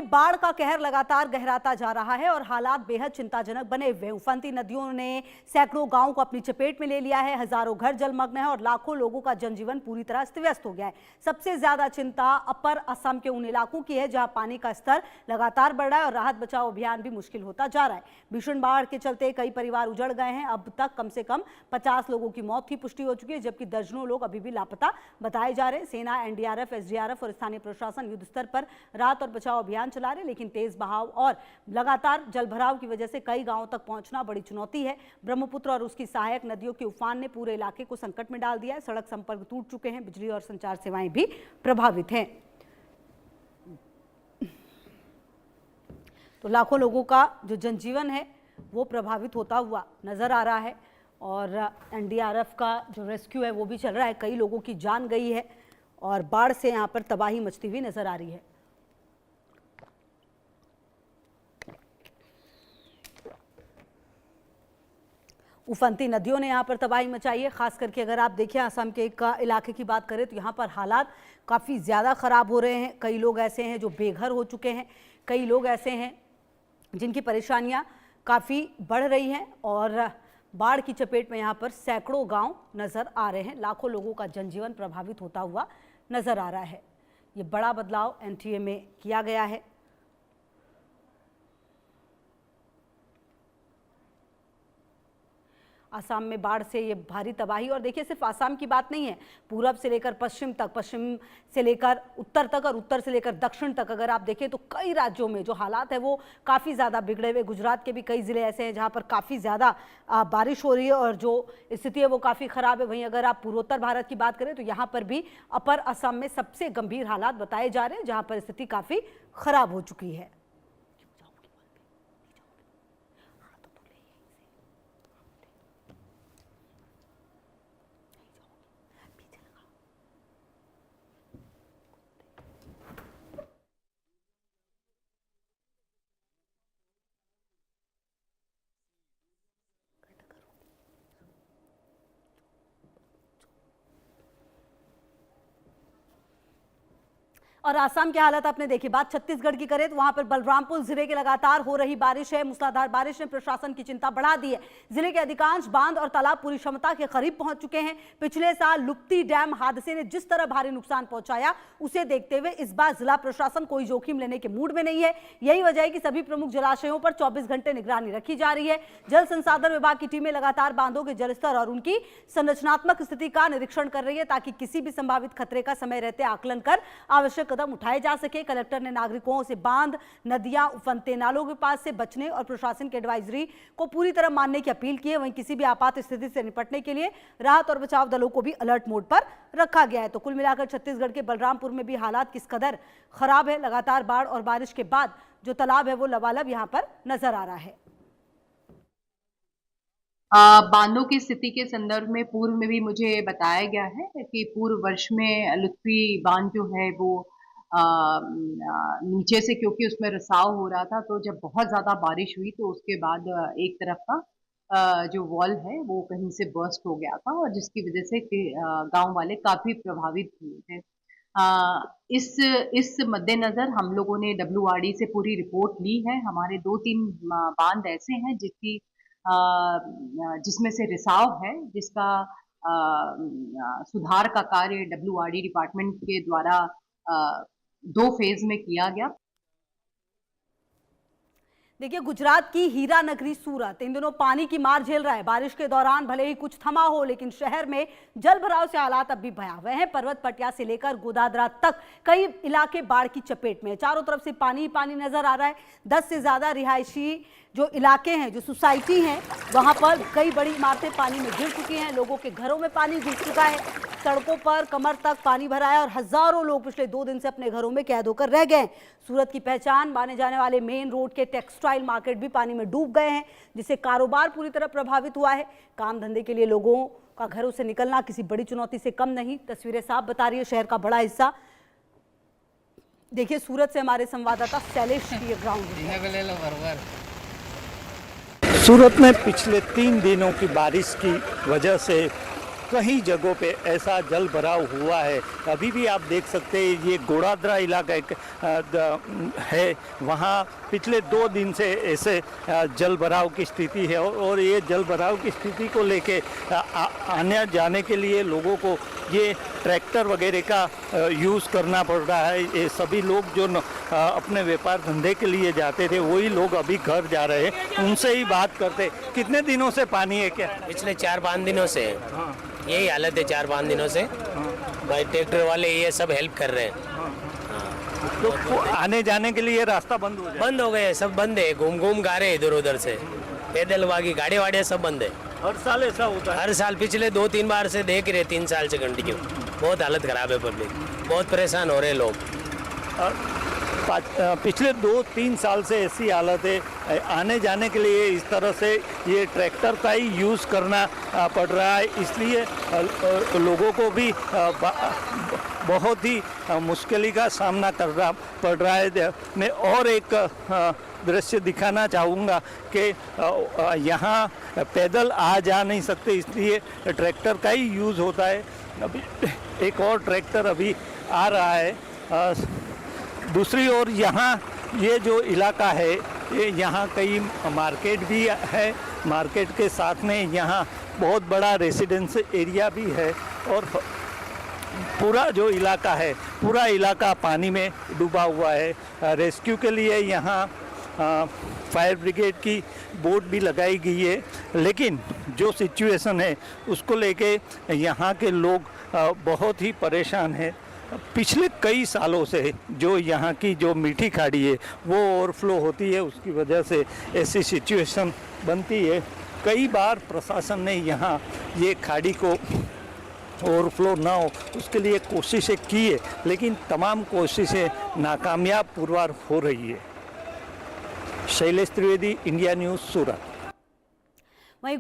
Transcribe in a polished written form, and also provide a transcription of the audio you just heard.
में बाढ़ का कहर लगातार गहराता जा रहा है और हालात बेहद चिंताजनक बने हुए हैं। उफनती नदियों ने सैकड़ों गांवों को अपनी चपेट में ले लिया है। हजारों घर जलमग्न है और लाखों लोगों का जनजीवन पूरी तरह अस्त व्यस्त हो गया है। सबसे ज्यादा चिंता अपर असम के उन इलाकों की है जहां पानी का स्तर लगातार बढ़ रहा है और राहत बचाव अभियान भी मुश्किल होता जा रहा है। भीषण बाढ़ के चलते कई परिवार उजड़ गए हैं। अब तक कम से कम 50 लोगों की मौत की पुष्टि हो चुकी है, जबकि दर्जनों लोग अभी भी लापता बताए जा रहे हैं। सेना, एनडीआरएफ, एसडीआरएफ और स्थानीय प्रशासन युद्ध स्तर पर राहत और बचाव अभियान चला रहे, लेकिन तेज बहाव और लगातार जलभराव की वजह से कई गांवों तक पहुंचना बड़ी चुनौती है। ब्रह्मपुत्र और उसकी सहायक नदियों के उफान ने पूरे इलाके को संकट में डाल दिया है। सड़क संपर्क टूट चुके हैं, बिजली और संचार सेवाएं भी प्रभावित हैं। तो लाखों लोगों का जो जनजीवन है वो प्रभावित होता हुआ नजर आ रहा है और एनडीआरएफ का जो रेस्क्यू है वो भी चल रहा है। कई लोगों की जान गई है और बाढ़ से यहाँ पर तबाही मचती हुई नजर आ रही है। उफनती नदियों ने यहाँ पर तबाही मचाई है। खास करके अगर आप देखें असम के एक इलाके की बात करें तो यहाँ पर हालात काफ़ी ज़्यादा ख़राब हो रहे हैं। कई लोग ऐसे हैं जो बेघर हो चुके हैं, कई लोग ऐसे हैं जिनकी परेशानियाँ काफ़ी बढ़ रही हैं और बाढ़ की चपेट में यहाँ पर सैकड़ों गांव नज़र आ रहे हैं। लाखों लोगों का जनजीवन प्रभावित होता हुआ नज़र आ रहा है। ये बड़ा बदलाव एनटीए में किया गया है। असम में बाढ़ से ये भारी तबाही, और देखिए सिर्फ असम की बात नहीं है, पूरब से लेकर पश्चिम तक, पश्चिम से लेकर उत्तर तक और उत्तर से लेकर दक्षिण तक अगर आप देखें तो कई राज्यों में जो हालात है वो काफ़ी ज़्यादा बिगड़े हुए। गुजरात के भी कई ज़िले ऐसे हैं जहां पर काफ़ी ज़्यादा बारिश हो रही है और जो स्थिति है वो काफ़ी ख़राब है। वहीं अगर आप पूर्वोत्तर भारत की बात करें तो यहाँ पर भी अपर असम में सबसे गंभीर हालात बताए जा रहे हैं, जहाँ पर स्थिति काफ़ी ख़राब हो चुकी है। और आसाम की हालत आपने देखी। बात छत्तीसगढ़ की करें तो वहां पर बलरामपुर जिले के लगातार हो रही बारिश है, मूसलाधार बारिश ने प्रशासन की चिंता बढ़ा दी है। जिले के अधिकांश बांध और तालाब पूरी क्षमता के करीब पहुंच चुके हैं। पिछले साल लुप्ती डैम हादसे ने जिस तरह भारी नुकसान पहुंचाया, उसे देखते हुए इस बार जिला प्रशासन कोई जोखिम लेने के मूड में नहीं है। यही वजह है कि सभी प्रमुख जलाशयों पर 24 घंटे निगरानी रखी जा रही है। जल संसाधन विभाग की टीमें लगातार बांधों के जलस्तर और उनकी संरचनात्मक स्थिति का निरीक्षण कर रही है ताकि किसी भी संभावित खतरे का समय रहते आकलन कर आवश्यक कदम उठाए जा सके। कलेक्टर ने नागरिकों से बांध, नदियां, उफनते नालों के पास से बचने और प्रशासन की एडवाइजरी को पूरी तरह मानने की अपील की है। वहीं किसी भी आपात स्थिति से निपटने के लिए राहत और बचाव दलों को भी अलर्ट मोड पर रखा गया है। तो कुल मिलाकर छत्तीसगढ़ के बलरामपुर में भी हालात किस कदर खराब है। लगातार बाढ़ और बारिश के बाद जो तालाब है वो लबालब यहां पर नजर आ रहा है। बांधों की स्थिति के संदर्भ में पूर्व में भी मुझे बताया गया है कि पूर्व वर्ष में लुत्फी बांध जो है वो नीचे से, क्योंकि उसमें रिसाव हो रहा था, तो जब बहुत ज़्यादा बारिश हुई तो उसके बाद एक तरफ का जो वॉल है वो कहीं से बर्स्ट हो गया था और जिसकी वजह से गांव वाले काफ़ी प्रभावित हुए थे। इस मद्देनज़र हम लोगों ने डब्ल्यूआरडी से पूरी रिपोर्ट ली है। हमारे 2-3 बांध ऐसे हैं जिसमें से रिसाव है, जिसका सुधार का कार्य डब्ल्यूआरडी डिपार्टमेंट के द्वारा 2 फेज में किया गया। देखिए, गुजरात की हीरा नगरी सूरत इन दिनों पानी की मार झेल रहा है। बारिश के दौरान भले ही कुछ थमा हो, लेकिन शहर में जल भराव से हालात अब भी भयावह हैं। पर्वत पटिया से लेकर गोदादरा तक कई इलाके बाढ़ की चपेट में, चारों तरफ से पानी ही पानी नजर आ रहा है। 10 से ज्यादा रिहायशी जो इलाके हैं, जो सोसाइटी हैं, वहां पर कई बड़ी इमारतें पानी में घिर चुकी हैं। लोगों के घरों में पानी घुस चुका है, सड़कों पर कमर तक पानी भरा है और हजारों लोग पिछले 2 दिन से अपने घरों में कैद होकर रह गए। सूरत की पहचान माने जाने वाले मेन रोड के टेक्सटाइल मार्केट भी पानी में डूब गए हैं, जिससे कारोबार पूरी तरह प्रभावित हुआ है। काम धंधे के लिए लोगों का घरों से निकलना किसी बड़ी चुनौती से कम नहीं। तस्वीरें साफ बता रही है शहर का बड़ा हिस्सा। देखिए, सूरत से हमारे संवाददाता शैलेश की ग्राउंड। सूरत में पिछले 3 दिनों की बारिश की वजह से कई जगहों पे ऐसा जल भराव हुआ है। अभी भी आप देख सकते हैं ये गोड़ादरा इलाका एक है, वहाँ पिछले 2 दिन से ऐसे जल भराव की स्थिति है और ये जल भराव की स्थिति को लेके आने जाने के लिए लोगों को ये ट्रैक्टर वगैरह का यूज़ करना पड़ रहा है। ये सभी लोग जो अपने व्यापार धंधे के लिए जाते थे वही लोग अभी घर जा रहे हैं, उनसे ही बात करते। कितने दिनों से पानी है क्या? पिछले 4-5 दिनों से यही हालत है। 4-5 दिनों से भाई ट्रैक्टर वाले ये सब हेल्प कर रहे हैं। तो आने जाने के लिए रास्ता बंद हो जाए? बंद हो गए, सब बंद है। घूम घूम गा रहे इधर उधर से, पैदल वागी गाड़ी वाड़ियाँ सब बंद है। हर साल ऐसा होता है? हर साल पिछले 2-3 बार से देख रहे, 3 साल से कंटिन्यू। बहुत हालत खराब है, पब्लिक बहुत परेशान हो रहे लोग। पिछले 2-3 साल से ऐसी हालत है, आने जाने के लिए इस तरह से ये ट्रैक्टर का ही यूज़ करना पड़ रहा है, इसलिए लोगों को भी बहुत ही मुश्किल का सामना करना पड़ रहा है। मैं और एक दृश्य दिखाना चाहूँगा कि यहाँ पैदल आ जा नहीं सकते, इसलिए ट्रैक्टर का ही यूज़ होता है। अभी एक और ट्रैक्टर अभी आ रहा है। दूसरी ओर यहाँ ये जो इलाका है, ये यहाँ कई मार्केट भी है, मार्केट के साथ में यहाँ बहुत बड़ा रेसिडेंस एरिया भी है और पूरा जो इलाका है, पूरा इलाका पानी में डूबा हुआ है। रेस्क्यू के लिए यहाँ फायर ब्रिगेड की बोट भी लगाई गई है, लेकिन जो सिचुएशन है उसको लेके यहाँ के लोग बहुत ही परेशान हैं। पिछले कई सालों से जो यहाँ की जो मीठी खाड़ी है वो ओवरफ्लो होती है, उसकी वजह से ऐसी सिचुएशन बनती है। कई बार प्रशासन ने यहाँ ये खाड़ी को ओवरफ्लो ना हो उसके लिए कोशिशें की है, लेकिन तमाम कोशिशें नाकामयाब पुरवार हो रही है। शैलेश त्रिवेदी, इंडिया न्यूज़, सूरत। वहीं